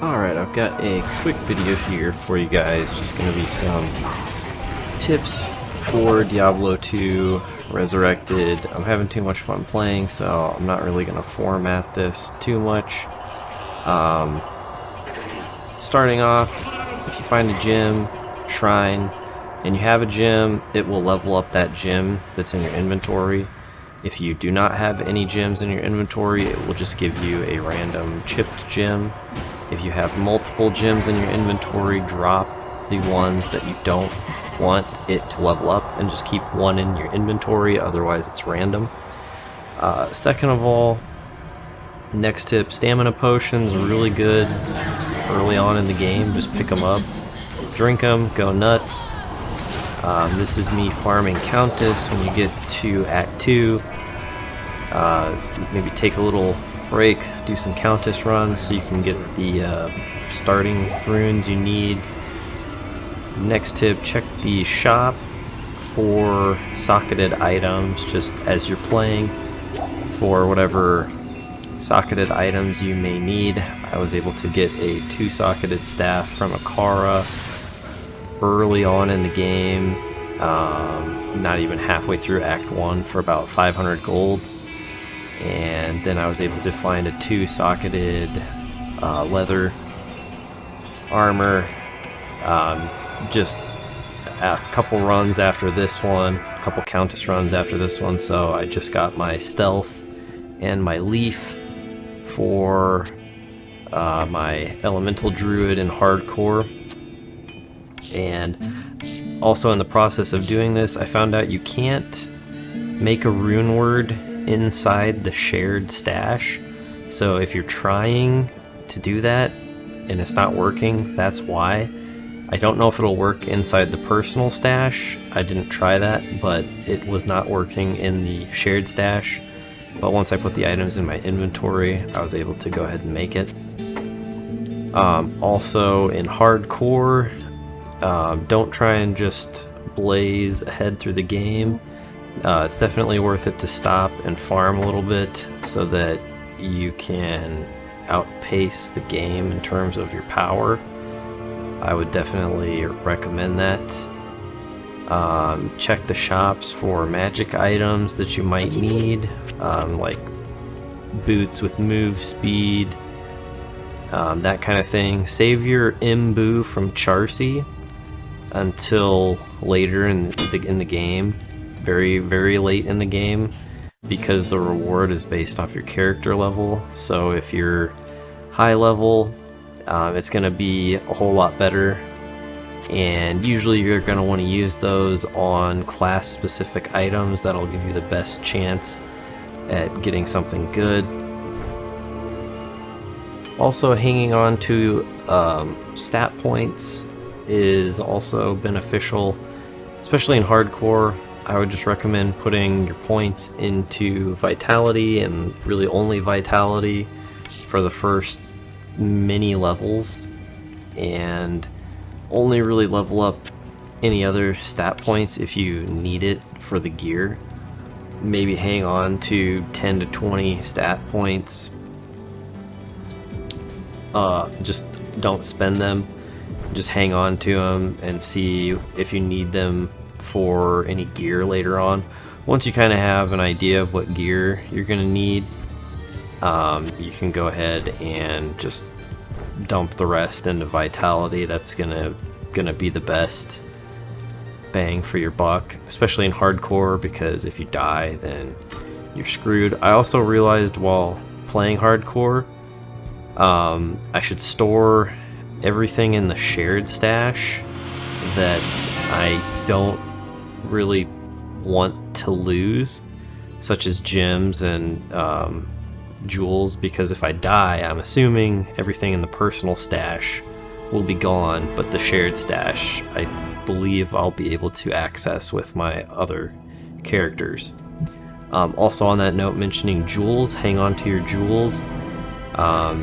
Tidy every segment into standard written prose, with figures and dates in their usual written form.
Alright, I've got a quick video here for you guys. Just going to be some tips for Diablo 2 Resurrected. I'm having too much fun playing, so I'm not really going to format this too much. Starting off, if you find a gym, shrine, and you have a gem, it will level up that gem that's in your inventory. If you do not have any gems in your inventory, it will just give you a random chipped gem. If you have multiple gems in your inventory, drop the ones that you don't want it to level up and just keep one in your inventory, otherwise it's random. Second of all, next tip, stamina potions are really good early on in the game. Just pick them up, drink them, go nuts. This is me farming Countess. When you get to Act 2, maybe take a little break, do some Countess runs so you can get the starting runes you need. Next tip, check the shop for socketed items just as you're playing for whatever socketed items you may need. I was able to get a 2-socketed staff from Akara early on in the game, not even halfway through Act 1 for about 500 gold. And then I was able to find a 2-socketed leather armor just a couple runs after this one, a couple Countess runs after this one, so I just got my stealth and my leaf for my elemental druid in hardcore. And also in the process of doing this, I found out you can't make a rune word inside the shared stash. So if you're trying to do that and it's not working, that's why. I don't know if it'll work inside the personal stash. I didn't try that, but it was not working in the shared stash. But once I put the items in my inventory, I was able to go ahead and make it. Also in hardcore, don't try and just blaze ahead through the game. It's definitely worth it to stop and farm a little bit so that you can outpace the game in terms of your power. I would definitely recommend that. Check the shops for magic items that you might need, like boots with move speed, that kind of thing. Save your imbu from Charcy until later in the game, very, very late in the game, because the reward is based off your character level. So if you're high level, it's going to be a whole lot better, and usually you're going to want to use those on class specific items. That'll give you the best chance at getting something good. Also, hanging on to stat points is also beneficial, especially in hardcore. I would just recommend putting your points into vitality, and really only vitality, for the first many levels, and only really level up any other stat points if you need it for the gear. Maybe hang on to 10 to 20 stat points. Just don't spend them, just hang on to them and see if you need them for any gear later on. Once you kind of have an idea of what gear you're gonna need, you can go ahead and just dump the rest into vitality. That's gonna be the best bang for your buck, especially in hardcore, because if you die, then you're screwed. I also realized while playing hardcore, I should store everything in the shared stash that I don't really want to lose, such as gems and jewels, because if I die, I'm assuming everything in the personal stash will be gone, but the shared stash, I believe I'll be able to access with my other characters. Also on that note, mentioning jewels, hang on to your jewels.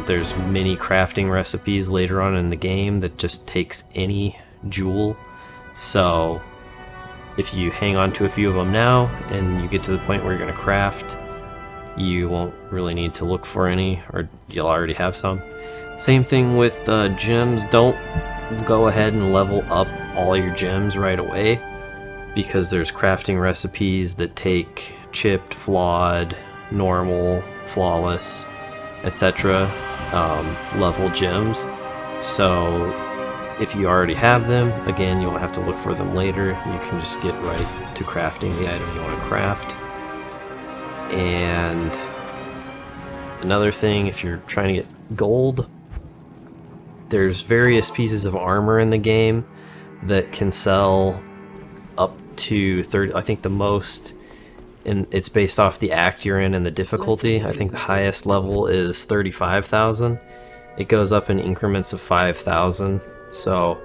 There's many crafting recipes later on in the game that just takes any jewel, so if you hang on to a few of them now and you get to the point where you're going to craft, you won't really need to look for any, or you'll already have some. Same thing with gems. Don't go ahead and level up all your gems right away, because there's crafting recipes that take chipped, flawed, normal, flawless, etc. Level gems. So if you already have them, again, you won't have to look for them later. You can just get right to crafting the item you want to craft. And another thing, if you're trying to get gold, there's various pieces of armor in the game that can sell up to 30, I think the most, and it's based off the act you're in and the difficulty. I think the highest level is 35,000. It goes up in increments of 5,000. So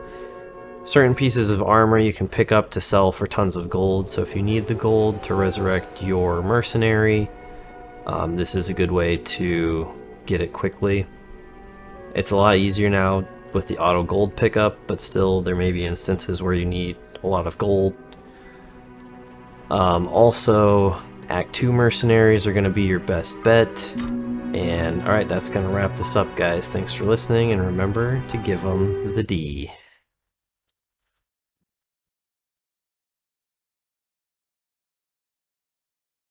certain pieces of armor you can pick up to sell for tons of gold. So if you need the gold to resurrect your mercenary, this is a good way to get it quickly. It's a lot easier now with the auto gold pickup, but still there may be instances where you need a lot of gold. Also, Act 2 mercenaries are going to be your best bet. And alright, that's going to wrap this up, guys. Thanks for listening, and remember to give them the D.